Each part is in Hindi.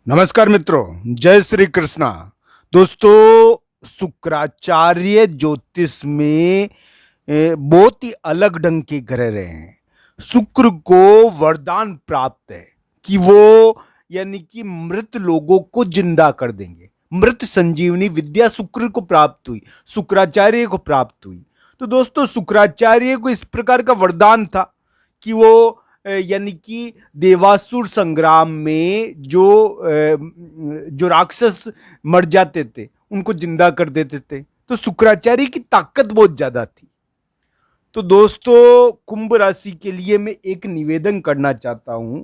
नमस्कार मित्रों, जय श्री कृष्णा। दोस्तों, शुक्राचार्य ज्योतिष में बहुत ही अलग ढंग के ग्रह रहे हैं। शुक्र को वरदान प्राप्त है कि वो यानी कि मृत लोगों को जिंदा कर देंगे। मृत संजीवनी विद्या शुक्र को प्राप्त हुई, शुक्राचार्य को प्राप्त हुई। तो दोस्तों, शुक्राचार्य को इस प्रकार का वरदान था कि वो यानी कि देवासुर संग्राम में जो राक्षस मर जाते थे उनको जिंदा कर देते थे। तो शुक्राचार्य की ताकत बहुत ज्यादा थी। तो दोस्तों, कुंभ राशि के लिए मैं एक निवेदन करना चाहता हूं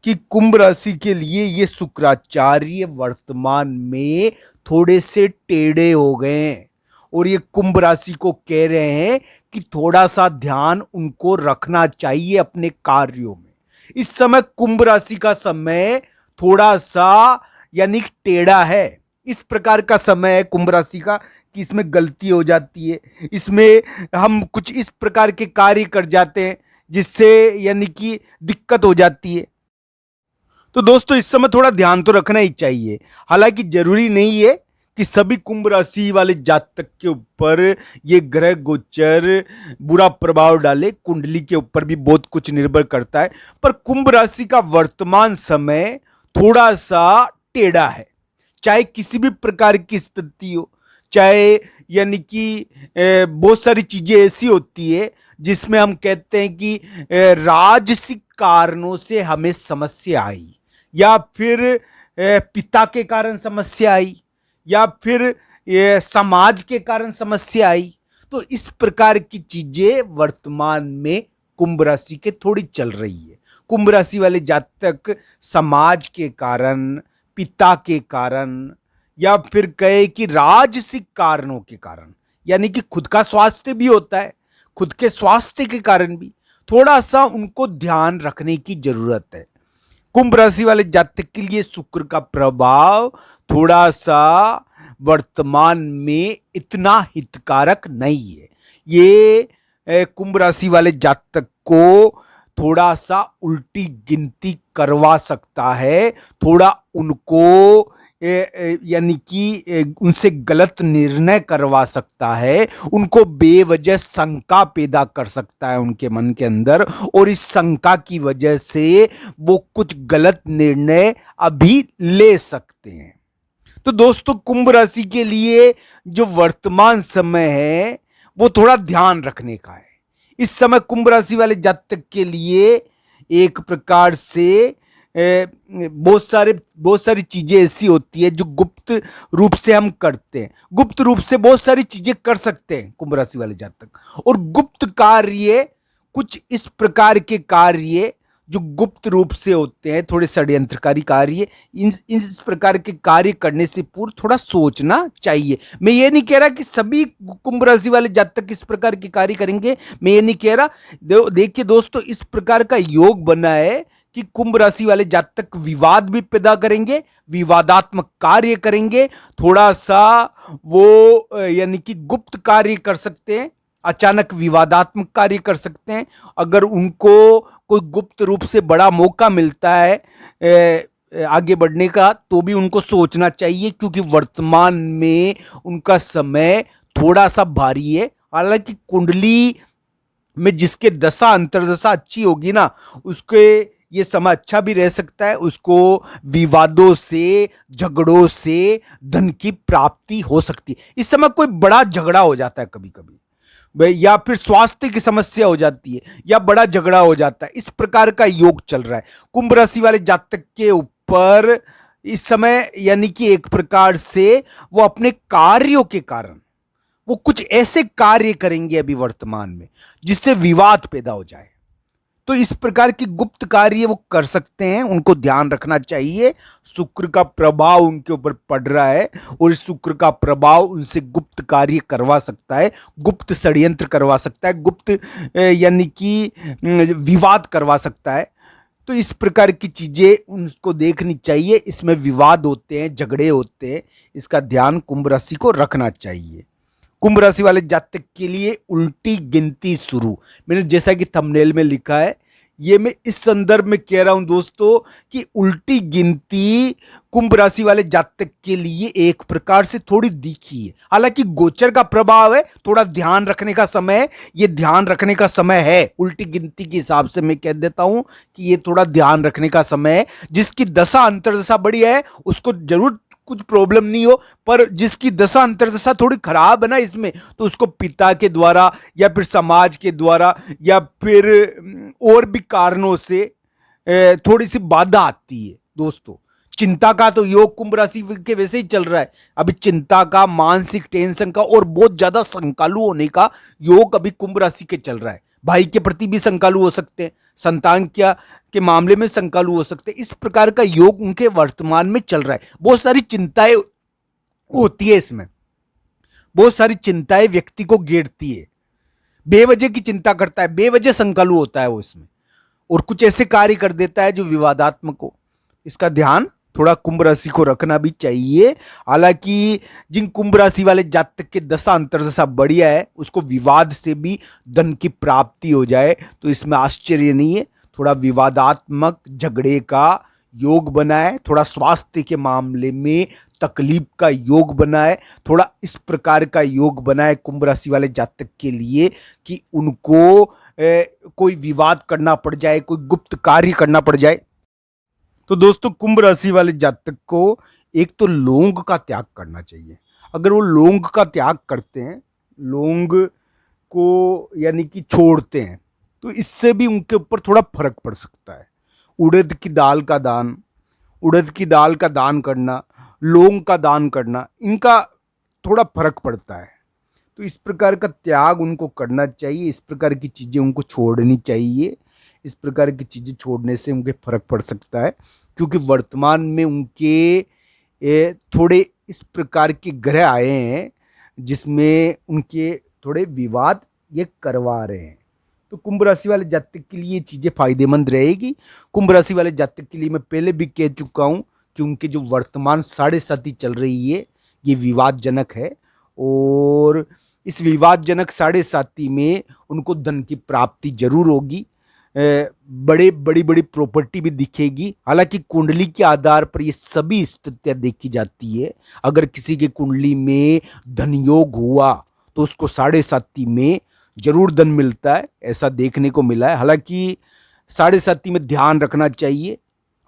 कि कुंभ राशि के लिए ये शुक्राचार्य वर्तमान में थोड़े से टेढ़े हो गए हैं और ये कुंभ राशि को कह रहे हैं कि थोड़ा सा ध्यान उनको रखना चाहिए अपने कार्यों में। इस समय कुंभ राशि का समय थोड़ा सा यानी टेढ़ा है। इस प्रकार का समय है कुंभ राशि का कि इसमें गलती हो जाती है, इसमें हम कुछ इस प्रकार के कार्य कर जाते हैं जिससे यानी कि दिक्कत हो जाती है। तो दोस्तों, इस समय थोड़ा ध्यान तो रखना ही चाहिए। हालांकि जरूरी नहीं है कि सभी कुंभ राशि वाले जातक के ऊपर ये ग्रह गोचर बुरा प्रभाव डाले। कुंडली के ऊपर भी बहुत कुछ निर्भर करता है, पर कुंभ राशि का वर्तमान समय थोड़ा सा टेढ़ा है। चाहे किसी भी प्रकार की स्थिति हो, चाहे यानी कि बहुत सारी चीजें ऐसी होती है जिसमें हम कहते हैं कि राजसिक कारणों से हमें समस्या आई, या फिर पिता के कारण समस्या आई, या फिर ये समाज के कारण समस्या आई। तो इस प्रकार की चीजें वर्तमान में कुंभ राशि के थोड़ी चल रही है। कुंभ राशि वाले जातक समाज के कारण, पिता के कारण, या फिर कहे कि राजसिक कारणों के कारण, यानी कि खुद का स्वास्थ्य भी होता है, खुद के स्वास्थ्य के कारण भी थोड़ा सा उनको ध्यान रखने की जरूरत है। कुंभ राशि वाले जातक के लिए शुक्र का प्रभाव थोड़ा सा वर्तमान में इतना हितकारक नहीं है। ये कुंभ राशि वाले जातक को थोड़ा सा उल्टी गिनती करवा सकता है, थोड़ा उनको यानी कि उनसे गलत निर्णय करवा सकता है, उनको बेवजह शंका पैदा कर सकता है उनके मन के अंदर, और इस शंका की वजह से वो कुछ गलत निर्णय अभी ले सकते हैं। तो दोस्तों, कुंभ राशि के लिए जो वर्तमान समय है वो थोड़ा ध्यान रखने का है। इस समय कुंभ राशि वाले जातक के लिए एक प्रकार से बहुत सारी चीजें ऐसी होती है जो गुप्त रूप से हम करते हैं। गुप्त रूप से बहुत सारी चीजें कर सकते हैं कुंभ राशि वाले जातक, और गुप्त कार्य, कुछ इस प्रकार के कार्य जो गुप्त रूप से होते हैं, थोड़े षड्यंत्रकारी कार्य, इन इस प्रकार के कार्य करने से पूर्व थोड़ा सोचना चाहिए। मैं ये नहीं कह रहा कि सभी कुंभ राशि वाले जातक इस प्रकार के कार्य करेंगे, मैं ये नहीं कह रहा। देखिए दोस्तों, इस प्रकार का योग बना है कि कुंभ राशि वाले जातक विवाद भी पैदा करेंगे, विवादात्मक कार्य करेंगे, थोड़ा सा वो यानी कि गुप्त कार्य कर सकते हैं, अचानक विवादात्मक कार्य कर सकते हैं। अगर उनको कोई गुप्त रूप से बड़ा मौका मिलता है आगे बढ़ने का, तो भी उनको सोचना चाहिए, क्योंकि वर्तमान में उनका समय थोड़ा सा भारी है। हालांकि कुंडली में जिसके दशा अंतर्दशा अच्छी होगी ना, उसके ये समय अच्छा भी रह सकता है, उसको विवादों से, झगड़ों से धन की प्राप्ति हो सकती है। इस समय कोई बड़ा झगड़ा हो जाता है कभी कभी, या फिर स्वास्थ्य की समस्या हो जाती है, या बड़ा झगड़ा हो जाता है। इस प्रकार का योग चल रहा है कुंभ राशि वाले जातक के ऊपर इस समय, यानी कि एक प्रकार से वो अपने कार्यों के कारण वो कुछ ऐसे कार्य करेंगे अभी वर्तमान में जिससे विवाद पैदा हो जाए। तो इस प्रकार की गुप्त कार्य वो कर सकते हैं, उनको ध्यान रखना चाहिए। शुक्र का प्रभाव उनके ऊपर पड़ रहा है, और इस शुक्र का प्रभाव उनसे गुप्त कार्य करवा सकता है, गुप्त षड्यंत्र करवा सकता है, गुप्त यानी कि विवाद करवा सकता है। तो इस प्रकार की चीजें उनको देखनी चाहिए। इसमें विवाद होते हैं, झगड़े होते हैं, इसका ध्यान कुंभ राशि को रखना चाहिए। कुंभ राशि वाले जातक के लिए उल्टी गिनती शुरू। मैंने जैसा कि थंबनेल में लिखा है, ये मैं इस संदर्भ में कह रहा हूं दोस्तों कि उल्टी गिनती कुंभ राशि वाले जातक के लिए एक प्रकार से थोड़ी दिखी है। हालांकि गोचर का प्रभाव है, थोड़ा ध्यान रखने का समय है, ये ध्यान रखने का समय है। उल्टी गिनती के हिसाब से मैं कह देता हूं कि ये थोड़ा ध्यान रखने का समय है। जिसकी दशा अंतर्दशा बढ़िया है उसको जरूर कुछ प्रॉब्लम नहीं हो, पर जिसकी दशा अंतर्दशा थोड़ी खराब है ना इसमें, तो उसको पिता के द्वारा या फिर समाज के द्वारा या फिर और भी कारणों से थोड़ी सी बाधा आती है दोस्तों। चिंता का तो योग कुंभ राशि के वैसे ही चल रहा है। अभी चिंता का, मानसिक टेंशन का और बहुत ज्यादा संकालु होने का योग अभी कुंभ राशि के चल रहा है। भाई के प्रति भी संकालु हो सकते हैं, संतान क्या के मामले में संकालु हो सकते हैं। इस प्रकार का योग उनके वर्तमान में चल रहा है। बहुत सारी चिंताएं होती है इसमें, बहुत सारी चिंताएं व्यक्ति को घेरती है, बेवजह की चिंता करता है, बेवजह संकालु होता है वो इसमें, और कुछ ऐसे कार्य कर देता है जो विवादात्मक हो। इसका ध्यान थोड़ा कुंभ राशि को रखना भी चाहिए। हालांकि जिन कुंभ राशि वाले जातक के दशा अंतर्दशा बढ़िया है, उसको विवाद से भी धन की प्राप्ति हो जाए तो इसमें आश्चर्य नहीं है। थोड़ा विवादात्मक झगड़े का योग बना है, थोड़ा स्वास्थ्य के मामले में तकलीफ का योग बना है, थोड़ा इस प्रकार का योग बना है कुंभ राशि वाले जातक के लिए कि उनको कोई विवाद करना पड़ जाए, कोई गुप्त कार्य करना पड़ जाए। तो दोस्तों कुंभ राशि वाले जातक को एक तो लौंग का त्याग करना चाहिए। अगर वो लौंग का त्याग करते हैं, लौंग को यानी कि छोड़ते हैं, तो इससे भी उनके ऊपर थोड़ा फर्क पड़ सकता है। उड़द की दाल का दान, उड़द की दाल का दान करना, लौंग का दान करना, इनका थोड़ा फर्क पड़ता है। तो इस प्रकार का त्याग उनको करना चाहिए, इस प्रकार की चीज़ें उनको छोड़नी चाहिए। इस प्रकार की चीज़ें छोड़ने से उनके फर्क पड़ सकता है, क्योंकि वर्तमान में उनके थोड़े इस प्रकार के ग्रह आए हैं जिसमें उनके थोड़े विवाद ये करवा रहे हैं। तो कुंभ राशि वाले जातक के लिए चीज़ें फायदेमंद रहेगी। कुंभ राशि वाले जातक के लिए मैं पहले भी कह चुका हूँ कि उनके जो वर्तमान साढ़े साथी चल रही है ये विवादजनक है, और इस विवादजनक साढ़े साथी में उनको धन की प्राप्ति जरूर होगी, बड़ी बड़ी प्रॉपर्टी भी दिखेगी। हालांकि कुंडली के आधार पर ये सभी स्थितियां देखी जाती है। अगर किसी के कुंडली में धन योग हुआ तो उसको साढ़े साथी में जरूर धन मिलता है, ऐसा देखने को मिला है। हालांकि साढ़े साथी में ध्यान रखना चाहिए,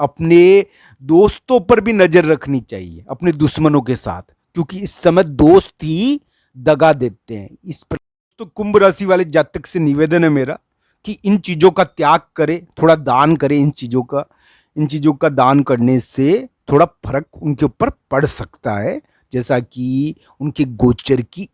अपने दोस्तों पर भी नजर रखनी चाहिए, अपने दुश्मनों के साथ, क्योंकि इस समय दोस्त ही दगा देते हैं। इस पर तो कुंभ राशि वाले जातक से निवेदन है मेरा कि इन चीज़ों का त्याग करें, थोड़ा दान करें। इन चीज़ों का दान करने से थोड़ा फर्क उनके ऊपर पड़ सकता है, जैसा कि उनके गोचर की